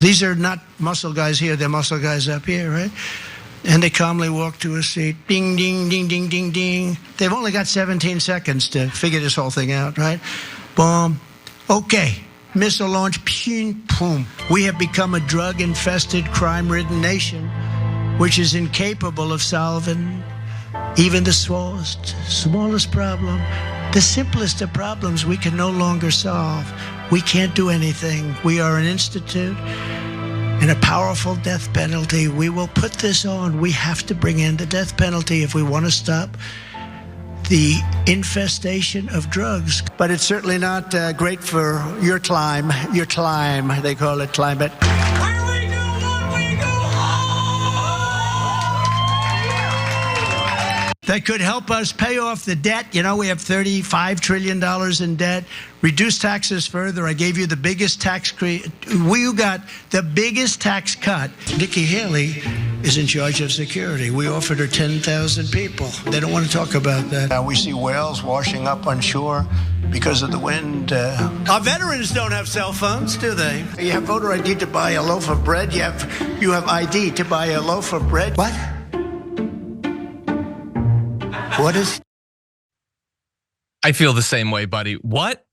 These are not muscle guys here, they're muscle guys up here, right? And they calmly walk to a seat. Ding, ding, ding, ding, ding, ding. They've only got 17 seconds to figure this whole thing out, right? Boom. Okay. Missile launch. Ping, boom. We have become a drug-infested, crime-ridden nation, which is incapable of solving even the smallest problem. The simplest of problems we can no longer solve. We can't do anything. We are an institute and a powerful death penalty. We will put this on. We have to bring in the death penalty if we want to stop the infestation of drugs. But it's certainly not great for your climb, they call it climate. That could help us pay off the debt. You know, we have $35 trillion in debt. Reduce taxes further. I gave you the biggest we got the biggest tax cut. Nikki Haley is in charge of security. We offered her 10,000 people. They don't want to talk about that. Now we see whales washing up on shore because of the wind. Our veterans don't have cell phones, do they? You have voter ID to buy a loaf of bread. You have ID to buy a loaf of bread. What? What is? I feel the same way, buddy. What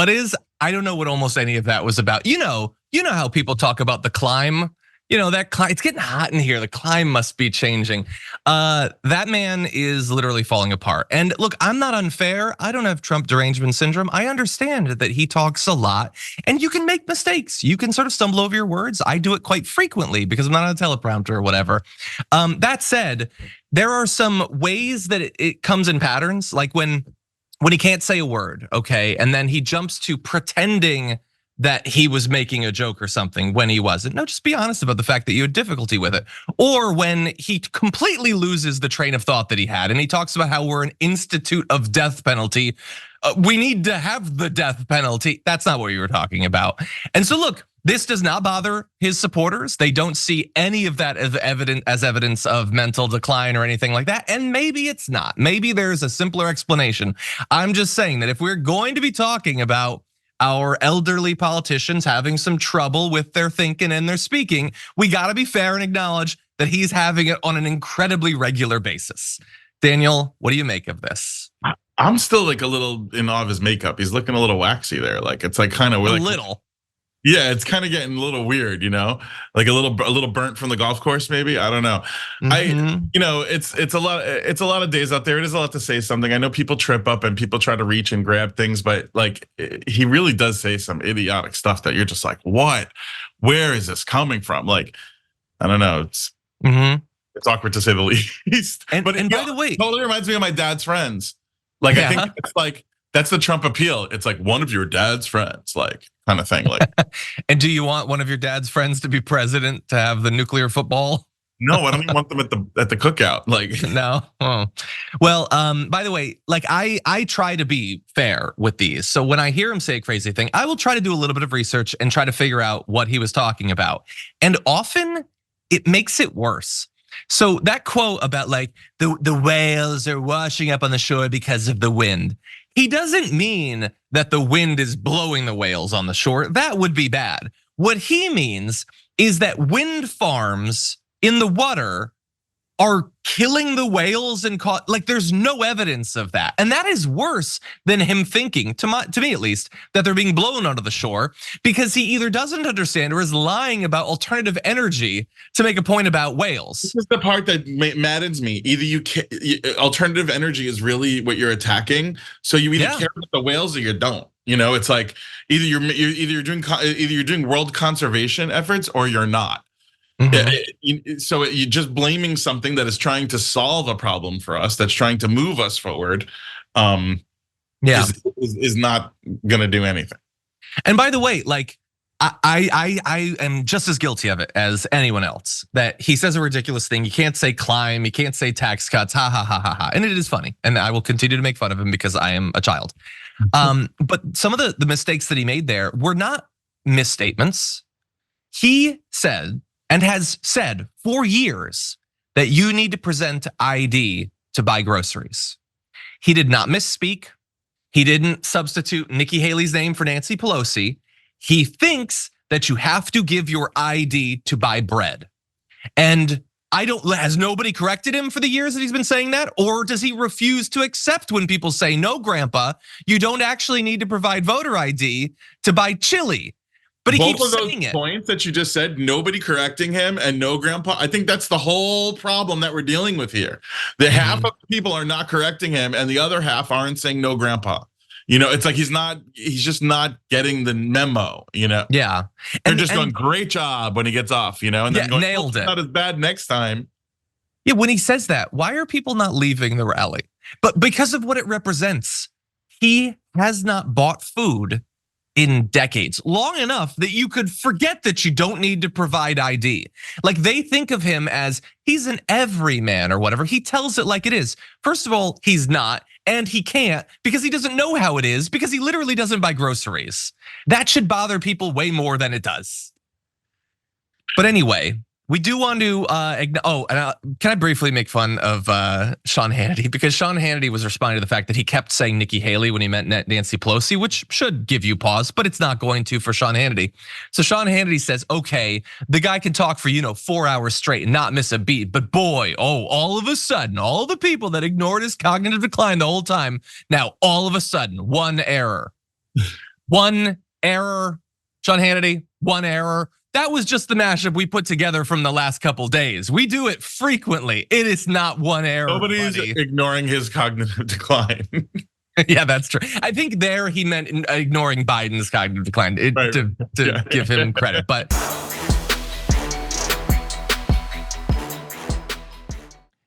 is? I don't know what almost any of that was about. You know how people talk about the climb. That climb. It's getting hot in here. The climb must be changing. That man is literally falling apart. And look, I'm not unfair. I don't have Trump derangement syndrome. I understand that he talks a lot, and you can make mistakes. You can sort of stumble over your words. I do it quite frequently because I'm not on a teleprompter or whatever. That said, there are some ways that it comes in patterns, like when he can't say a word, okay, and then he jumps to pretending that he was making a joke or something when he wasn't. No, just be honest about the fact that you had difficulty with it. Or when he completely loses the train of thought that he had, and he talks about how we're an institute of death penalty. We need to have the death penalty. That's not what you were talking about. And so look, this does not bother his supporters. They don't see any of that as evidence of mental decline or anything like that. And maybe it's not. Maybe there's a simpler explanation. I'm just saying that if we're going to be talking about our elderly politicians having some trouble with their thinking and their speaking, we gotta be fair and acknowledge that he's having it on an incredibly regular basis. Daniel, what do you make of this? I'm still like a little in awe of his makeup. He's looking a little waxy there. Like it's like kind of a little. Yeah, it's kind of getting a little weird, like a little burnt from the golf course, maybe. I don't know. It's a lot of days out there. It is a lot to say something. I know people trip up and people try to reach and grab things, but like he really does say some idiotic stuff that you're just like, what? Where is this coming from? Like, I don't know. It's awkward to say the least. And by the way, totally reminds me of my dad's friends. Like I think it's like that's the Trump appeal. It's like one of your dad's friends, like kind of thing. Like, and do you want one of your dad's friends to be president to have the nuclear football? No, I don't even want them at the cookout. Like, no. Oh. Well, by the way, like I try to be fair with these. So when I hear him say a crazy thing, I will try to do a little bit of research and try to figure out what he was talking about. And often it makes it worse. So that quote about like the whales are washing up on the shore because of the wind. He doesn't mean that the wind is blowing the whales on the shore. That would be bad. What he means is that wind farms in the water are killing the whales and like there's no evidence of that. And that is worse than him thinking, to me at least, that they're being blown onto the shore, because he either doesn't understand or is lying about alternative energy to make a point about whales. This is the part that maddens me. Either alternative energy is really what you're attacking. So you either care about the whales or you don't. It's like either you're doing world conservation efforts or you're not. So you're just blaming something that is trying to solve a problem for us, that's trying to move us forward. Is not gonna do anything. And by the way, like I am just as guilty of it as anyone else. That he says a ridiculous thing. You can't say climb. You can't say tax cuts. Ha ha ha ha ha. And it is funny, and I will continue to make fun of him because I am a child. But some of the mistakes that he made there were not misstatements. He said, and has said for years, that you need to present ID to buy groceries. He did not misspeak. He didn't substitute Nikki Haley's name for Nancy Pelosi. He thinks that you have to give your ID to buy bread. And has nobody corrected him for the years that he's been saying that? Or does he refuse to accept when people say, no, grandpa, you don't actually need to provide voter ID to buy chili? But he keeps saying it. Both of those points that you just said, nobody correcting him and no grandpa, I think that's the whole problem that we're dealing with here. The half of people are not correcting him and the other half aren't saying no grandpa. It's like he's just not getting the memo, Yeah. They're just going, great job when he gets off, and then going, nailed it. Not as bad next time. Yeah, when he says that, why are people not leaving the rally? But because of what it represents. He has not bought food in decades, long enough that you could forget that you don't need to provide ID. Like they think of him as he's an everyman or whatever. He tells it like it is. First of all, he's not, and he can't because he doesn't know how it is because he literally doesn't buy groceries. That should bother people way more than it does. But anyway, we do want to, can I briefly make fun of Sean Hannity? Because Sean Hannity was responding to the fact that he kept saying Nikki Haley when he meant Nancy Pelosi, which should give you pause, but it's not going to for Sean Hannity. So Sean Hannity says, okay, the guy can talk for, 4 hours straight and not miss a beat. But boy, all of a sudden, all the people that ignored his cognitive decline the whole time, now all of a sudden, one error. One error, Sean Hannity, one error. That was just the mashup we put together from the last couple days. We do it frequently. It is not one error. Nobody's ignoring his cognitive decline. Yeah, that's true. I think there he meant ignoring Biden's cognitive decline to give him credit, but.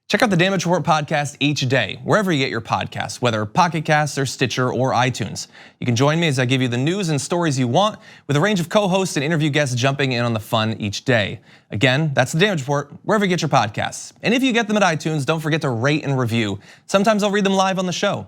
Check out the Damage Report podcast each day, wherever you get your podcasts, whether Pocket Casts or Stitcher or iTunes. You can join me as I give you the news and stories you want with a range of co-hosts and interview guests jumping in on the fun each day. Again, that's the Damage Report, wherever you get your podcasts. And if you get them at iTunes, don't forget to rate and review. Sometimes I'll read them live on the show.